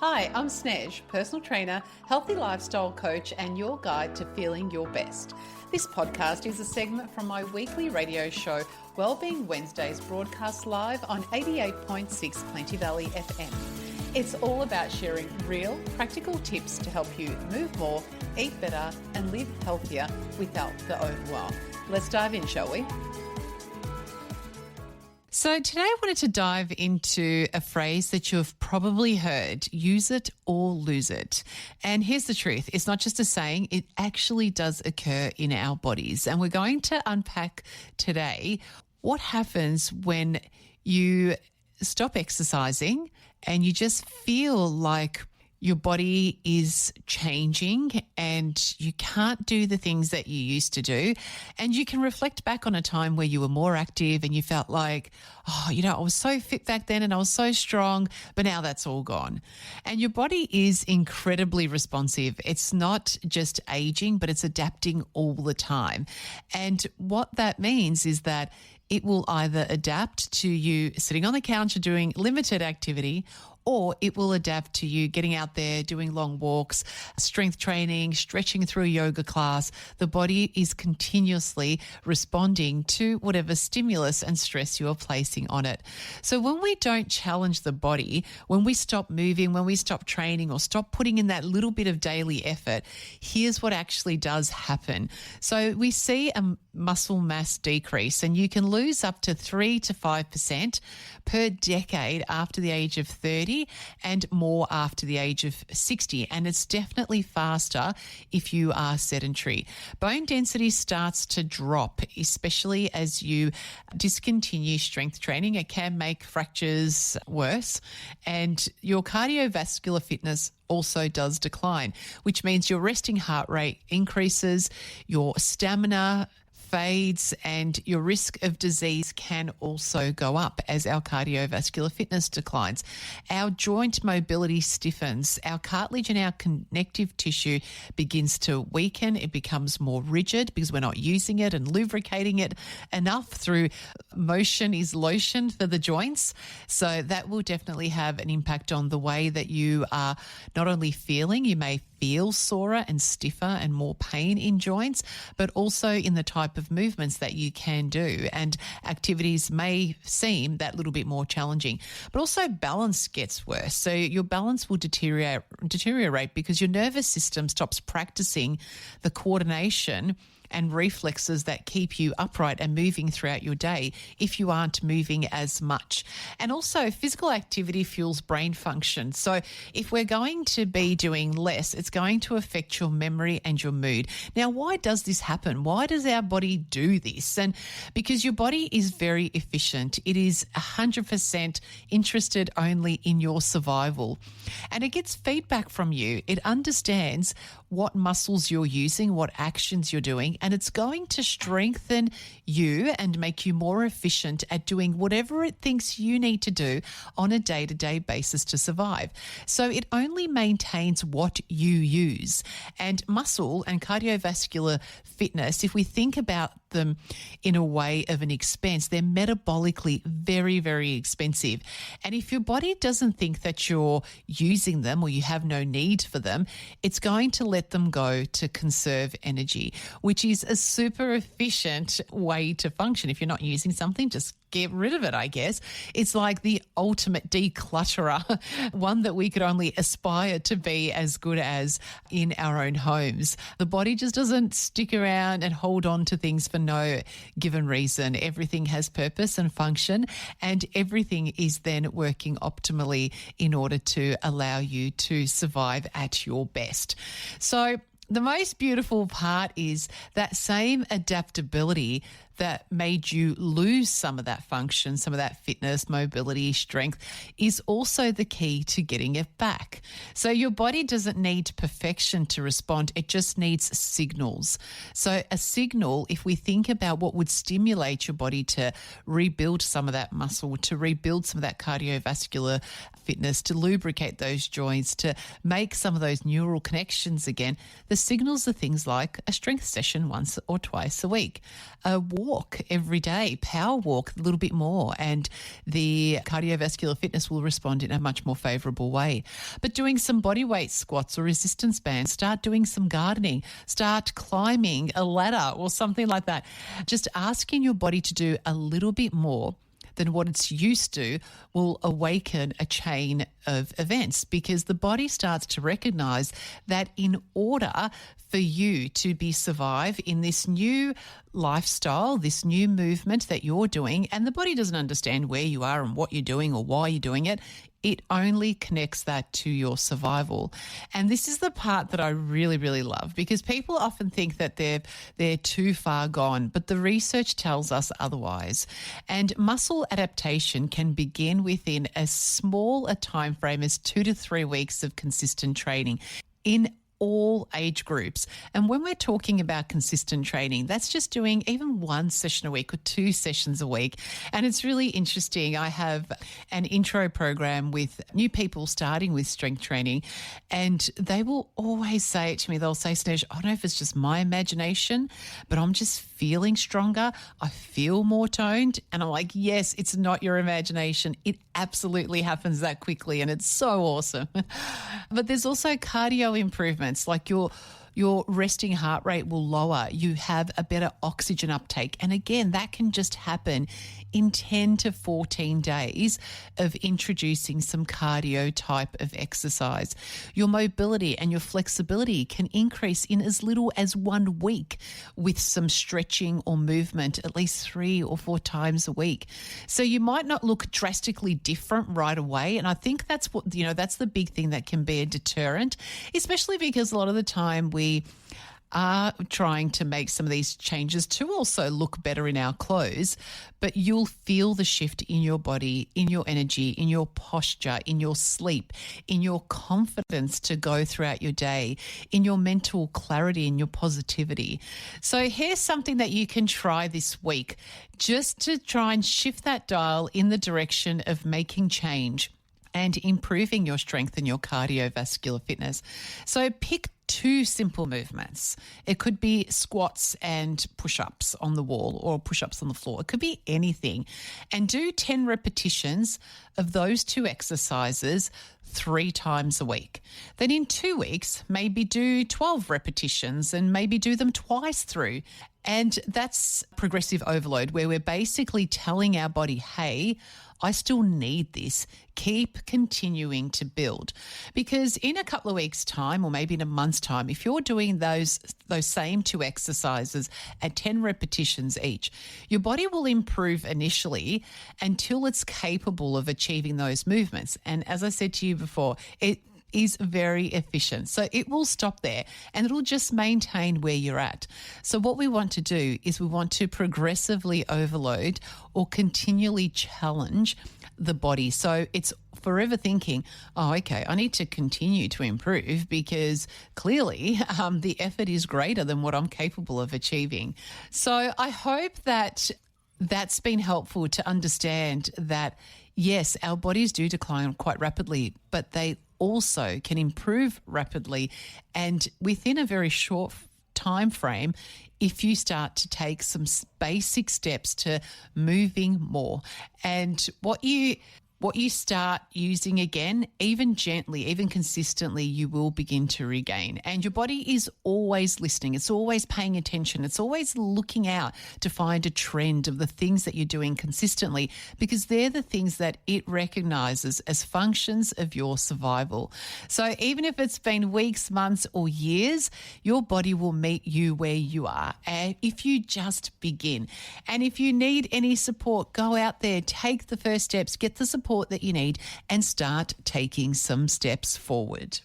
Hi, I'm Snez, personal trainer, healthy lifestyle coach, and your guide to feeling your best. This podcast is a segment from my weekly radio show, Wellbeing Wednesdays, broadcast live on 88.6 Plenty Valley FM. It's all about sharing real, practical tips to help you move more, eat better, and live healthier without the overwhelm. Let's dive in, shall we? So today I wanted to dive into a phrase that you've probably heard, use it or lose it. And here's the truth. It's not just a saying, it actually does occur in our bodies. And we're going to unpack today what happens when you stop exercising and you just feel like your body is changing and you can't do the things that you used to do. And you can reflect back on a time where you were more active and you felt like, I was so fit back then and I was so strong, but now that's all gone. And your body is incredibly responsive. It's not just aging, but it's adapting all the time. And what that means is that it will either adapt to you sitting on the couch or doing limited activity, or it will adapt to you getting out there, doing long walks, strength training, stretching through a yoga class. The body is continuously responding to whatever stimulus and stress you are placing on it. So when we don't challenge the body, when we stop moving, when we stop training or stop putting in that little bit of daily effort, here's what actually does happen. So we see a muscle mass decrease, and you can lose up to 3 to 5% per decade after the age of 30 and more after the age of 60. And it's definitely faster if you are sedentary. Bone density starts to drop, especially as you discontinue strength training. It can make fractures worse, and your cardiovascular fitness also does decline, which means your resting heart rate increases, your stamina fades, and your risk of disease can also go up as our cardiovascular fitness declines. Our joint mobility stiffens, our cartilage and our connective tissue begins to weaken. It becomes more rigid because we're not using it and lubricating it enough through motion is lotion for the joints. So that will definitely have an impact on the way that you are not only feeling, you may feel sorer and stiffer and more pain in joints, but also in the type of movements that you can do. And activities may seem that little bit more challenging, but also balance gets worse. So your balance will deteriorate because your nervous system stops practicing the coordination and reflexes that keep you upright and moving throughout your day if you aren't moving as much. And also physical activity fuels brain function. So if we're going to be doing less, it's going to affect your memory and your mood. Now, why does this happen? Why does our body do this? And because your body is very efficient. It is 100% interested only in your survival. And it gets feedback from you. It understands what muscles you're using, what actions you're doing, and it's going to strengthen you and make you more efficient at doing whatever it thinks you need to do on a day-to-day basis to survive. So it only maintains what you use. And muscle and cardiovascular fitness, if we think about them in a way of an expense, they're metabolically very, very expensive. And if your body doesn't think that you're using them or you have no need for them, it's going to let them go to conserve energy, which is a super efficient way to function. If you're not using something, just get rid of it, I guess. It's like the ultimate declutterer, one that we could only aspire to be as good as in our own homes. The body just doesn't stick around and hold on to things for no given reason. Everything has purpose and function, and everything is then working optimally in order to allow you to survive at your best. So the most beautiful part is that same adaptability that made you lose some of that function, some of that fitness, mobility, strength, is also the key to getting it back. So your body doesn't need perfection to respond. It just needs signals. So a signal, if we think about what would stimulate your body to rebuild some of that muscle, to rebuild some of that cardiovascular fitness, to lubricate those joints, to make some of those neural connections again, the signals are things like a strength session once or twice a week, a walk every day, power walk a little bit more, and the cardiovascular fitness will respond in a much more favourable way. But doing some body weight squats or resistance bands, start doing some gardening, start climbing a ladder or something like that. Just asking your body to do a little bit more than what it's used to will awaken a chain of events, because the body starts to recognize that in order for you to be survive in this new lifestyle, this new movement that you're doing, and the body doesn't understand where you are and what you're doing or why you're doing it, it only connects that to your survival. And this is the part that I really, really love, because people often think that they're too far gone, but the research tells us otherwise. And muscle adaptation can begin within as small a time frame as 2 to 3 weeks of consistent training in all age groups. And when we're talking about consistent training, that's just doing even 1 session a week or 2 sessions a week. And it's really interesting. I have an intro program with new people starting with strength training, and they will always say it to me. They'll say, Snez, I don't know if it's just my imagination, but I'm just feeling stronger. I feel more toned. And I'm like, yes, it's not your imagination. It absolutely happens that quickly, and it's so awesome. But there's also cardio improvements, like your resting heart rate will lower. You have a better oxygen uptake. And again, that can just happen in 10 to 14 days of introducing some cardio type of exercise. Your mobility and your flexibility can increase in as little as 1 week with some stretching or movement at least 3 or 4 times a week. So you might not look drastically different right away. And I think that's that's the big thing that can be a deterrent, especially because a lot of the time we are trying to make some of these changes to also look better in our clothes, but you'll feel the shift in your body, in your energy, in your posture, in your sleep, in your confidence to go throughout your day, in your mental clarity and your positivity. So here's something that you can try this week just to try and shift that dial in the direction of making change and improving your strength and your cardiovascular fitness. So pick 2 simple movements. It could be squats and push-ups on the wall or push-ups on the floor. It could be anything. And do 10 repetitions of those 2 exercises 3 times a week. Then in 2 weeks, maybe do 12 repetitions and maybe do them twice through. And that's progressive overload, where we're basically telling our body, hey, I still need this. Keep continuing to build. Because in a couple of weeks' time, or maybe in a month's time, if you're doing those same 2 exercises at 10 repetitions each, your body will improve initially until it's capable of achieving those movements. And as I said to you before, it is very efficient. So it will stop there and it'll just maintain where you're at. So what we want to do is we want to progressively overload or continually challenge the body. So it's forever thinking, oh, okay, I need to continue to improve because clearly the effort is greater than what I'm capable of achieving. So I hope that that's been helpful to understand that, yes, our bodies do decline quite rapidly, but they also can improve rapidly and within a very short time frame if you start to take some basic steps to moving more. And what you start using again, even gently, even consistently, you will begin to regain. And your body is always listening. It's always paying attention. It's always looking out to find a trend of the things that you're doing consistently, because they're the things that it recognizes as functions of your survival. So even if it's been weeks, months, or years, your body will meet you where you are. And if you just begin, and if you need any support, go out there, take the first steps, get the support that you need and start taking some steps forward.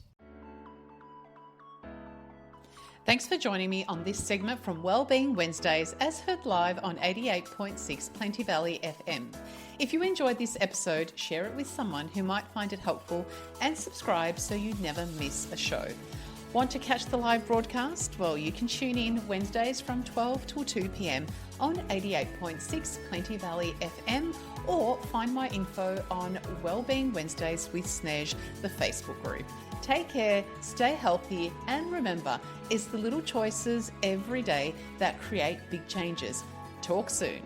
Thanks for joining me on this segment from Wellbeing Wednesdays, as heard live on 88.6 Plenty Valley FM. If you enjoyed this episode, share it with someone who might find it helpful and subscribe so you never miss a show. Want to catch the live broadcast? Well, you can tune in Wednesdays from 12 till 2 p.m. on 88.6 Plenty Valley FM, or find my info on Wellbeing Wednesdays with Snez, the Facebook group. Take care, stay healthy, and remember, it's the little choices every day that create big changes. Talk soon.